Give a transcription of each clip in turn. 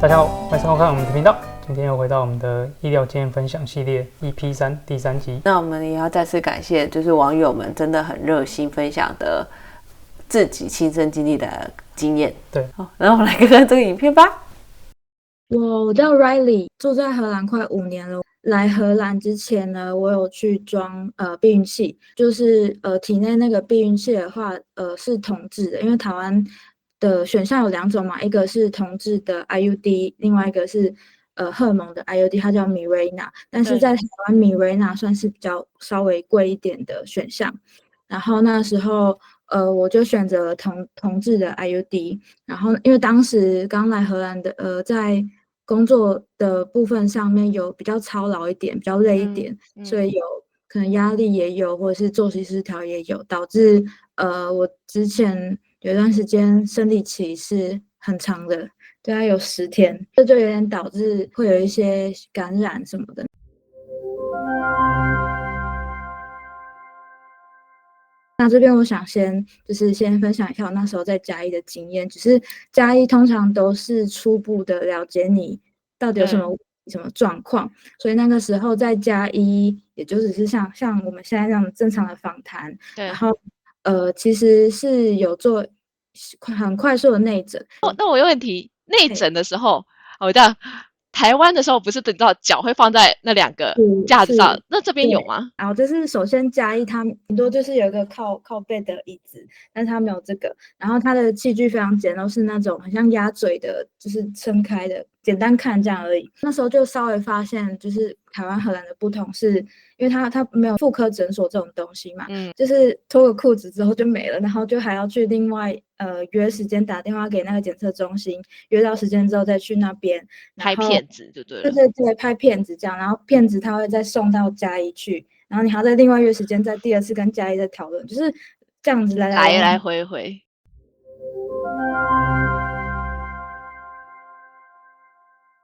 大家好，欢迎收看我们的频道。今天又回到我们的医疗经验分享系列 EP3 第3集。那我们也要再次感谢，就是网友们真的很热心分享的自己亲身经历的经验。对，好，然后我们来看看这个影片吧。我叫 Riley，住在荷兰快5年了。来荷兰之前呢，我有去装避孕器，就是体内那个避孕器的话，是同志的，因为台湾的选项有2种嘛，一个是同志的 IUD， 另外一个是荷尔蒙的 IUD， 它叫 Mirena， 但是在台湾 Mirena 算是比较稍微贵一点的选项。然后那时候我就选择了同志的 IUD， 然后因为当时刚来荷兰的在工作的部分上面有比较操劳一点，比较累一点，所以有可能压力也有，或者是作息失调也有，导致我之前有一段时间生理期是很长的，大概有10天，这就有点导致会有一些感染什么的。那这边我想先分享一下我那时候在嘉义的经验，只是嘉义通常都是初步的了解你到底有什么状况，所以那个时候在嘉义也就只是像我们现在这样正常的访谈，然后其实是有做很快速的内诊。那我有问题，内诊的时候，我在台湾的时候不是等到脚会放在那2个架子上，那这边有吗？然后这是首先嘉义，它很多就是有一个靠背的椅子，但是它没有这个。然后它的器具非常简陋，是那种很像鸭嘴的，就是撑开的，简单看这样而已。那时候就稍微发现，就是台湾荷兰的不同是，因为它没有妇科诊所这种东西嘛，就是脱个裤子之后就没了，然后就还要去另外约时间打电话给那个检测中心，约到时间之后再去那边拍片子，就对了。对，拍片子这样，然后片子他会再送到嘉义去，然后你还要再另外约时间，再第2次跟嘉义再讨论，就是这样子来回。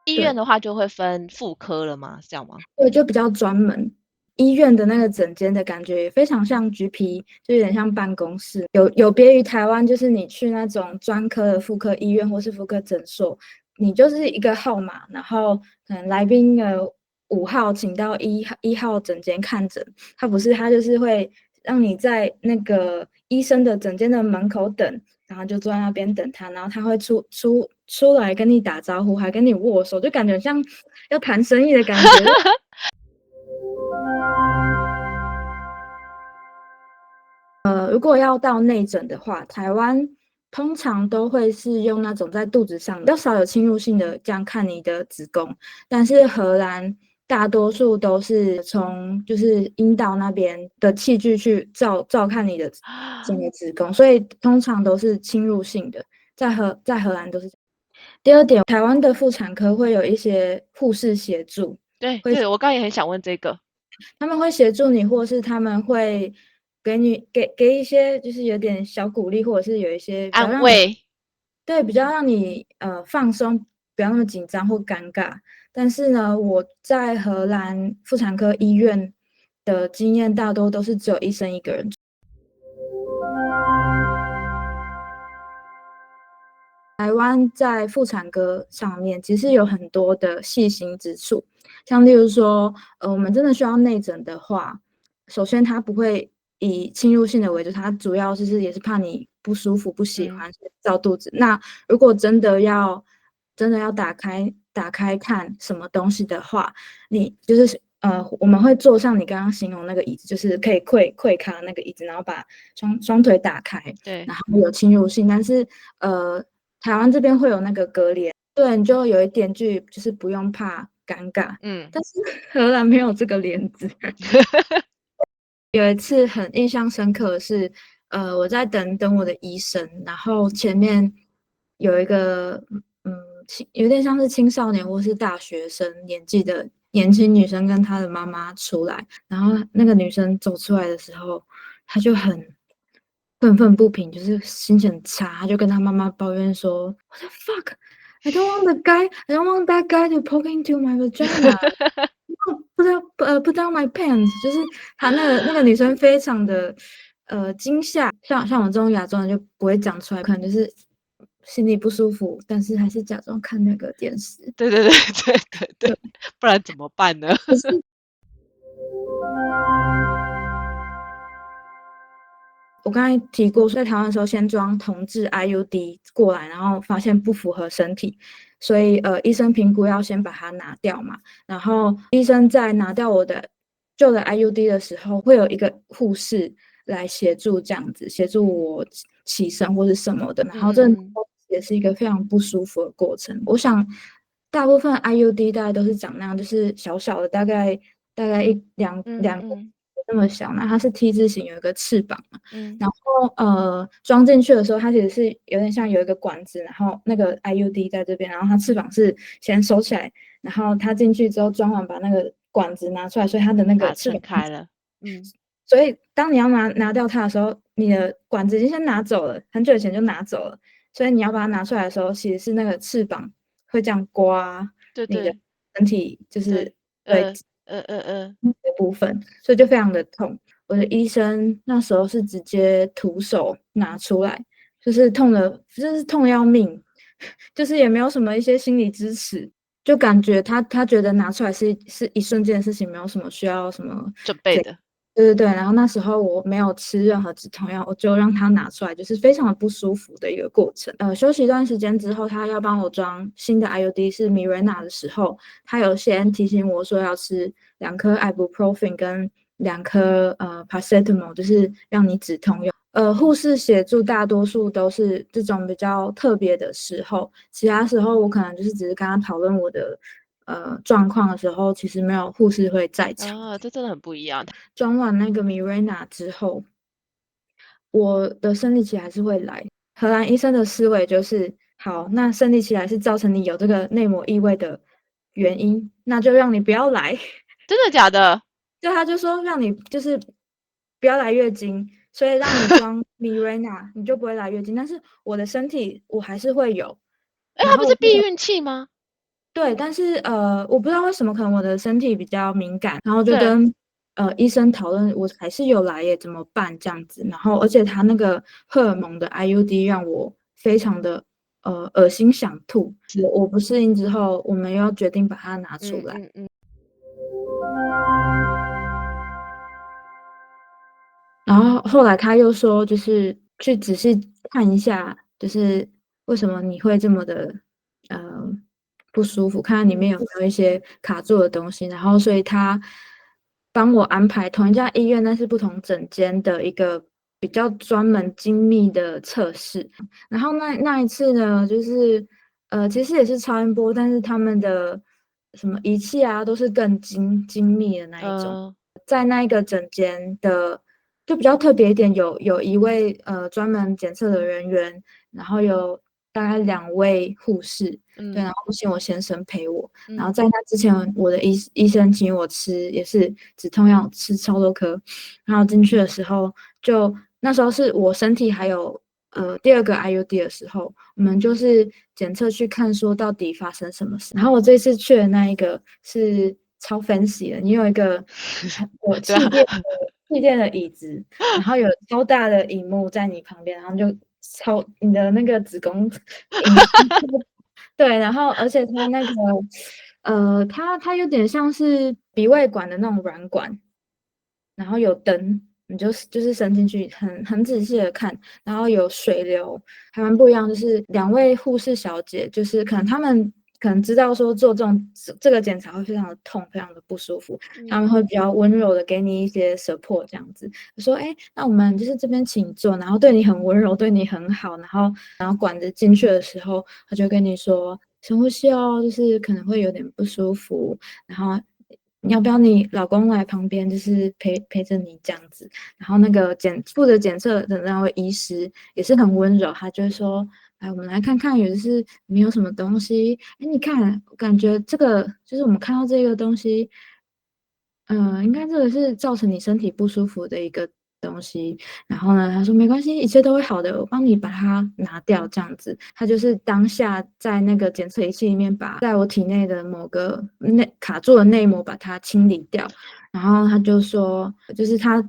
医院的话就会分妇科了吗？是这样吗？对，就比较专门。医院的那个诊间的感觉也非常像 GP， 就有点像办公室，有别于台湾，就是你去那种专科的妇科医院或是妇科诊所，你就是一个号码，然后可能来宾5号请到一号诊间看诊，它不是，它就是会让你在那个医生的诊间的门口等，然后就坐在那边等他，然后他会出来跟你打招呼，还跟你握手，就感觉像要谈生意的感觉。如果要到内诊的话，台湾通常都会是用那种在肚子上，比较少有侵入性的这样看你的子宫，但是荷兰大多数都是从就是阴道那边的器具去照看你的整个子宫，所以通常都是侵入性的，在荷兰都是。第二点，台湾的妇产科会有一些护士协助，对，我刚刚也很想问这个，他们会协助你，或是他们会给一些就是有点小鼓励，或者是有一些安慰，对，比较让你放松，不要那么紧张或尴尬。但是呢，我在荷兰妇产科医院的经验大多都是只有医生一个人。台湾在妇产科上面其实有很多的细心之处，像例如说，我们真的需要内诊的话，首先它不会以侵入性的为主，它主要也是怕你不舒服、不喜欢照肚子。那如果真的要打开看什么东西的话，你就是我们会坐上你刚刚形容那个椅子，就是可以跪卡的那个椅子，然后把双腿打开，对，然后有侵入性，但是台湾这边会有那个隔帘，对，你就有一点就是不用怕尴尬，但是荷兰没有这个帘子。有一次很印象深刻的是，我在等我的医生，然后前面有一个有点像是青少年或是大学生年纪的年轻女生跟她的妈妈出来，然后那个女生走出来的时候，她就很愤愤不平，就是心情很差，她就跟她妈妈抱怨说 ：“What the fuck? I don't want that guy to poke into my vagina. Put down my pants。”就是她那个女生非常的惊吓，像我这种亚洲人就不会讲出来，可能就是心里不舒服，但是还是假装看那个电视。对对对对对对，不然怎么办呢？可是我刚才提过，在台湾的时候先装同志 IUD 过来，然后发现不符合身体，所以医生评估要先把它拿掉嘛。然后医生在拿掉我的旧的 IUD 的时候，会有一个护士来协助，这样子协助我起身或是什么的。然后这也是一个非常不舒服的过程。我想大部分 IUD 大概都是长那样，就是小小的，大概两个那么小。那它是 T 字形，有一个翅膀嘛。然后装进去的时候，它其实是有点像有一个管子，然后那个 IUD 在这边，然后它翅膀是先收起来，然后它进去之后装完把那个管子拿出来，所以它的那个翅膀撑开了。所以当你要拿掉它的时候，你的管子已经先拿走了，很久以前就拿走了，所以你要把它拿出来的时候，其实是那个翅膀会这样刮你的身体，就是的部分，所以就非常的痛。我的医生那时候是直接徒手拿出来，就是痛的要命，就是也没有什么一些心理支持，就感觉他觉得拿出来是一瞬间的事情，没有什么需要什么准备的。对对对，然后那时候我没有吃任何止痛药，我就让他拿出来，就是非常的不舒服的一个过程。休息一段时间之后，他要帮我装新的 IUD 是 Mirena 的时候，他有先提醒我说要吃2颗 Ibuprofen 跟2颗Paracetamol， 就是让你止痛药。护士协助大多数都是这种比较特别的时候，其他时候我可能就是只是跟他讨论我的状况的时候，其实没有护士会在场。这真的很不一样。装完那个 Mirena 之后，我的生理期还是会来。荷兰医生的思维就是，好，那生理期来是造成你有这个内膜异位的原因，那就让你不要来。真的假的？就他就说让你就是不要来月经，所以让你装 Mirena， 你就不会来月经。但是我的身体我还是会有。它不是避孕器吗？对，但是我不知道为什么，可能我的身体比较敏感，然后就跟医生讨论，我还是有来耶，怎么办这样子？然后而且他那个荷尔蒙的 IUD 让我非常的恶心想吐。我不适应之后，我们又要决定把它拿出来。然后后来他又说，就是去仔细看一下，就是为什么你会这么的不舒服，看看里面有没有一些卡住的东西。然后所以他帮我安排同一家医院，但是不同诊间的一个比较专门精密的测试。然后那一次呢，就是其实也是超音波，但是他们的什么仪器啊都是更精密的那一种。在那一个诊间的就比较特别一点，有一位专门检测的人员，然后有大概2位护士，对，然后请我先生陪我。然后在那之前，我的医生请我吃也是止痛药，吃超多颗。然后进去的时候，就那时候是我身体还有第2个 IUD 的时候，我们就是检测去看说到底发生什么事。然后我这次去的那一个是超 fancy 的，你有一个有气垫的椅子，然后有超大的荧幕在你旁边，然后就你的那个子宫对，然后而且它那个它有点像是鼻胃管的那种软管，然后有灯，你就是伸进去很仔细的看，然后有水流，还蛮不一样。就是2位护士小姐，就是可能他们知道说做这个检查会非常的痛，非常的不舒服，他们会比较温柔的给你一些 support 这样子，说那我们就是这边请坐，然后对你很温柔，对你很好，然后管子进去的时候，他就跟你说深呼吸哦，就是可能会有点不舒服，然后你要不要你老公来旁边，就是陪着你这样子。然后那个负责检测的那位医师也是很温柔，他就说来，我们来看看，有的是没有什么东西。你看，感觉这个就是我们看到这个东西，应该这个是造成你身体不舒服的一个东西。然后呢，他说没关系，一切都会好的，我帮你把它拿掉，这样子。他就是当下在那个检测仪器里面把在我体内的某个卡住的内膜把它清理掉。然后他就说，就是他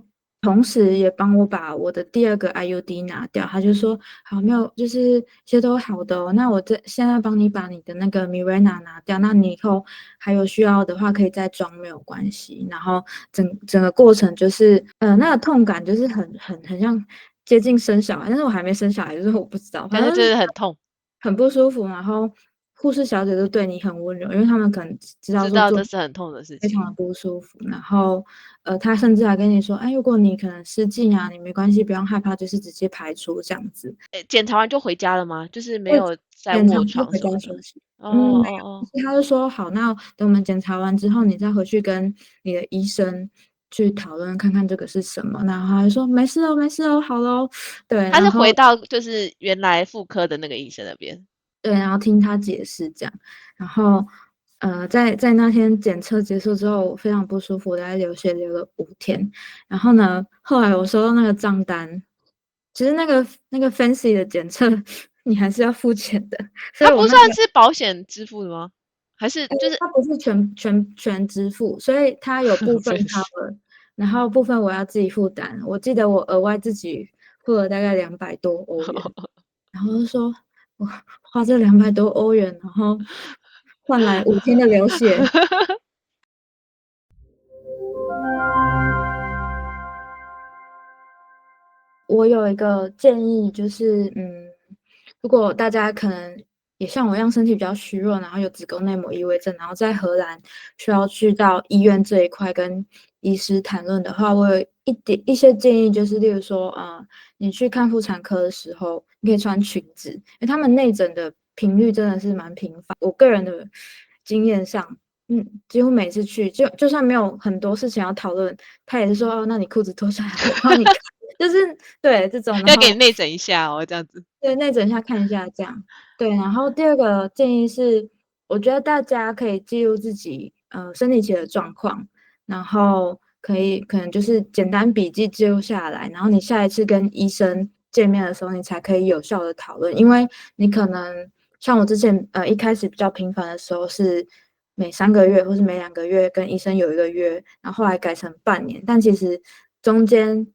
同时也帮我把我的第2个 IUD 拿掉。他就说好，没有，就是一切都好的哦。那我现在帮你把你的那个 Mirena 拿掉，那你以后还有需要的话可以再装，没有关系。然后整个过程就是那个痛感就是很像接近生小孩，但是我还没生小孩，就是我不知道，反正但是就是很痛，很不舒服。然后护士小姐都对你很温柔，因为他们可能知道知说做道这是很痛的事情。非常的不舒服。然后他甚至还跟你说，哎，如果你可能失禁啊，你没关系，不用害怕，就是直接排出这样子。检查完就回家了吗？就是没会有在检查卧就回家床什么的？休息。哦没哦哦，有。他就说好，那等我们检查完之后，你再回去跟你的医生去讨论看看这个是什么。然后他就说没事哦，没事哦，好喽。对，他是然后回到就是原来妇科的那个医生那边。对，然后听他解释这样。然后在那天检测结束之后，我非常不舒服，我大概流血流了5天。然后呢，后来我收到那个账单，其实那个 fancy 的检测你还是要付钱的，所他以我那个不算是保险支付的吗？还是就是它不是全支付，所以它有部分 分析？cover，然后部分我要自己负担。我记得我额外自己付了大概200多欧元，然后就说我花这200多欧元，然后换来5天的流血。我有一个建议，就是如果大家可能也像我一样身体比较虚弱，然后有子宫内膜异位症，然后在荷兰需要去到医院这一块跟医师谈论的话，我有一些建议，就是例如说，你去看妇产科的时候，你可以穿裙子，因为他们内诊的频率真的是蛮频繁。我个人的经验上，几乎每次去，就算没有很多事情要讨论，他也是说，哦，那你裤子脱下来，我帮你看。就是对这种。然要给你后内诊一下哦，这样子。对内诊一下看一下这样。对，然后第2个建议是，我觉得大家可以记录自己生理期的状况，然后可能就是简单笔记记录下来，然后你下一次跟医生见面的时候，你才可以有效的讨论。因为你可能像我之前一开始比较频繁的时候是每3个月或是每2个月跟医生有一个约，然后后来改成半年，但其实中间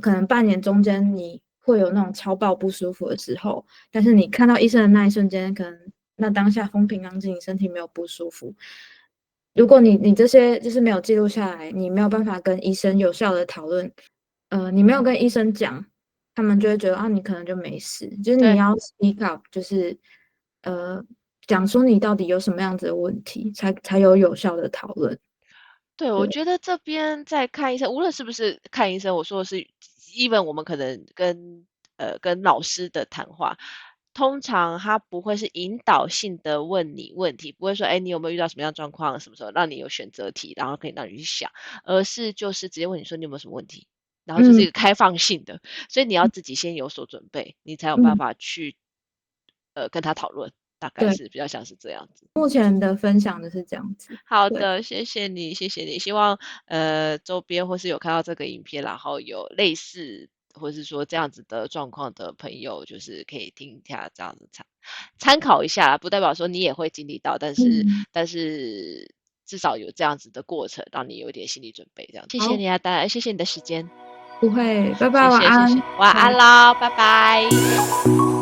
可能半年中间你会有那种超爆不舒服的时候，但是你看到医生的那一瞬间，可能那当下风平浪静，你身体没有不舒服。如果你这些就是没有记录下来，你没有办法跟医生有效的讨论，你没有跟医生讲，他们就会觉得啊，你可能就没事。就是你对要 speak up，就是讲出你到底有什么样子的问题，才有效的讨论。对，我对。觉得这边在看医生，无论是不是看医生，我说的是，even 我们可能跟老师的谈话，通常他不会是引导性的问你问题，不会说，哎，你有没有遇到什么样的状况，什么时候让你有选择题，然后可以让你去想，而是就是直接问你说你有没有什么问题，然后就是一嗯个开放性的，所以你要自己先有所准备，你才有办嗯，法去跟他讨论，大概对，是比较像是这样子。目前的分享的是这样子。对。好的，谢谢你，谢谢你。希望周边或是有看到这个影片，然后有类似或是说这样子的状况的朋友，就是可以听一下这样子参考一下，不代表说你也会经历到，但是嗯，至少有这样子的过程，让你有点心理准备。这样，谢谢好，你啊，当然谢谢你的时间，不会，拜拜，谢晚安。谢谢谢，晚安拜。啦，拜拜。